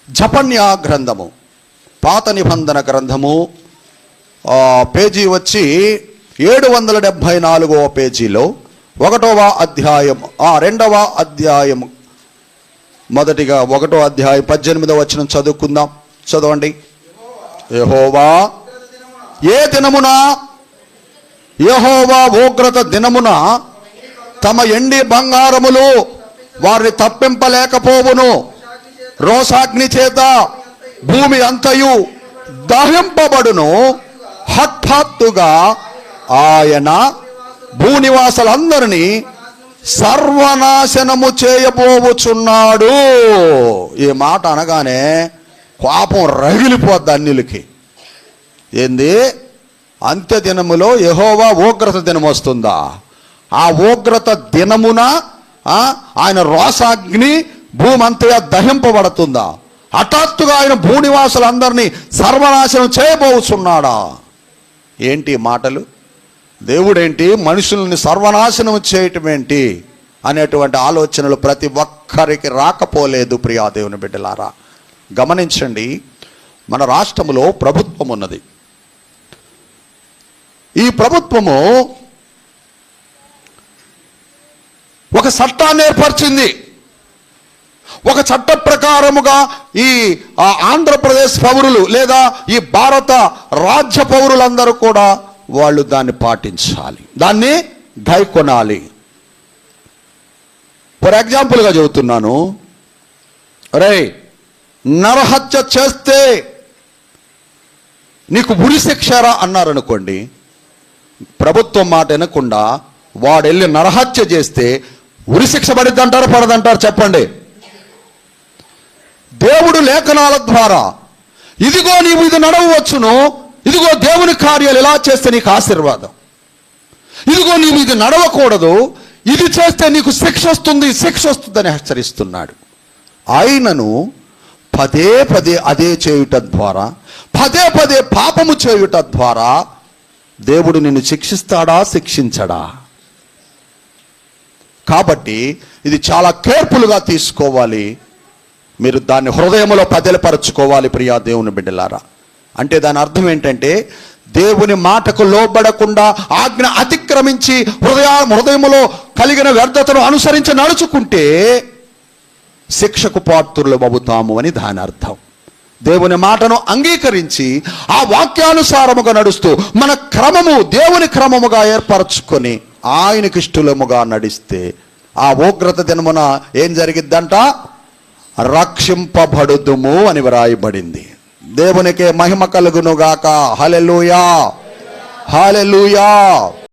జపన్యా గ్రంథము, పాత నిబంధన గ్రంథము, పేజీ వచ్చి 774వ పేజీలో 1వ అధ్యాయం, 2వ అధ్యాయం, మొదటిగా 1వ అధ్యాయం 18వ వచనం చదువుకుందాం. చదవండి. యెహోవా ఏ దినమున, యెహోవా ఉగ్రత దినమున తమ ఎండి బంగారములు వారిని తప్పింపలేకపోవును. రోషాగ్ని చేత భూమి అంతయు దహింపబడును. హఠాత్తుగా ఆయన భూనివాసులందరినీ సర్వనాశనము చేయబోచున్నాడు. ఈ మాట అనగానే కోపం రగిలిపోద్ది అన్యులకి. ఏంది? అంత్య దినములో యెహోవా ఉగ్రత దినం వస్తుందా? ఆ ఉగ్రత దినమున ఆయన రోషాగ్ని భూమి అంతయా దహింపబడుతుందా? హఠాత్తుగా ఆయన భూనివాసులందరినీ సర్వనాశనం చేయబోచున్నాడా? ఏంటి మాటలు? దేవుడేంటి మనుషుల్ని సర్వనాశనం చేయటం ఏంటి అనేటువంటి ఆలోచనలు ప్రతి ఒక్కరికి రాకపోలేదు. ప్రియా దేవుని బిడ్డలారా, గమనించండి. మన రాష్ట్రంలో ప్రభుత్వం ఉన్నది. ఈ ప్రభుత్వము ఒక చట్టాన్ని ఏర్పరిచింది. ఒక చట్ట ప్రకారముగా ఈ ఆంధ్రప్రదేశ్ పౌరులు లేదా ఈ భారత రాజ్య పౌరులందరూ కూడా వాళ్ళు దాన్ని పాటించాలి, దాన్ని గైకొనాలి. ఫర్ ఎగ్జాంపుల్గా చెబుతున్నాను. రే, నరహత్య చేస్తే నీకు ఉరి శిక్షరా అన్నారనుకోండి, ప్రభుత్వం మాట వినకుండా వాడు వెళ్ళి నరహత్య చేస్తే ఉరి శిక్ష పడిద్దంటారు, పడదంటారు? చెప్పండి. దేవుడు లేఖనాల ద్వారా ఇదిగో నీవు ఇది నడవచ్చును, ఇదిగో దేవుని కార్యాలు ఇలా చేస్తే నీకు ఆశీర్వాదం, ఇదిగో నీవు ఇది నడవకూడదు, ఇది చేస్తే నీకు శిక్ష వస్తుంది, శిక్ష వస్తుందని హెచ్చరిస్తున్నాడు. ఆయనను పదే పదే అదే చేయుట ద్వారా, పదే పదే పాపము చేయుట ద్వారా దేవుడు నిన్ను శిక్షిస్తాడా, శిక్షించడా? కాబట్టి ఇది చాలా కేర్ఫుల్గా తీసుకోవాలి. మీరు దాన్ని హృదయంలో పదిలపరచుకోవాలి. ప్రియా దేవుని బిడ్డలారా, అంటే దాని అర్థం ఏంటంటే దేవుని మాటకు లోబడకుండా ఆజ్ఞ అతిక్రమించి హృదయములో కలిగిన వ్యర్థతను అనుసరించి నడుచుకుంటే శిక్షకు పాత్రులు అవుతాము అని దాని అర్థం. దేవుని మాటను అంగీకరించి ఆ వాక్యానుసారముగా నడుస్తూ మన క్రమము దేవుని క్రమముగా ఏర్పరచుకొని ఆయనకి ఇష్టముగా నడిస్తే ఆ ఉగ్రత దినమున ఏం జరిగిద్దంట? రక్షింపబడుదుము అని వ్రాయబడింది. దేవునికే మహిమ కలుగునుగాక. హల్లెలూయా, హల్లెలూయా.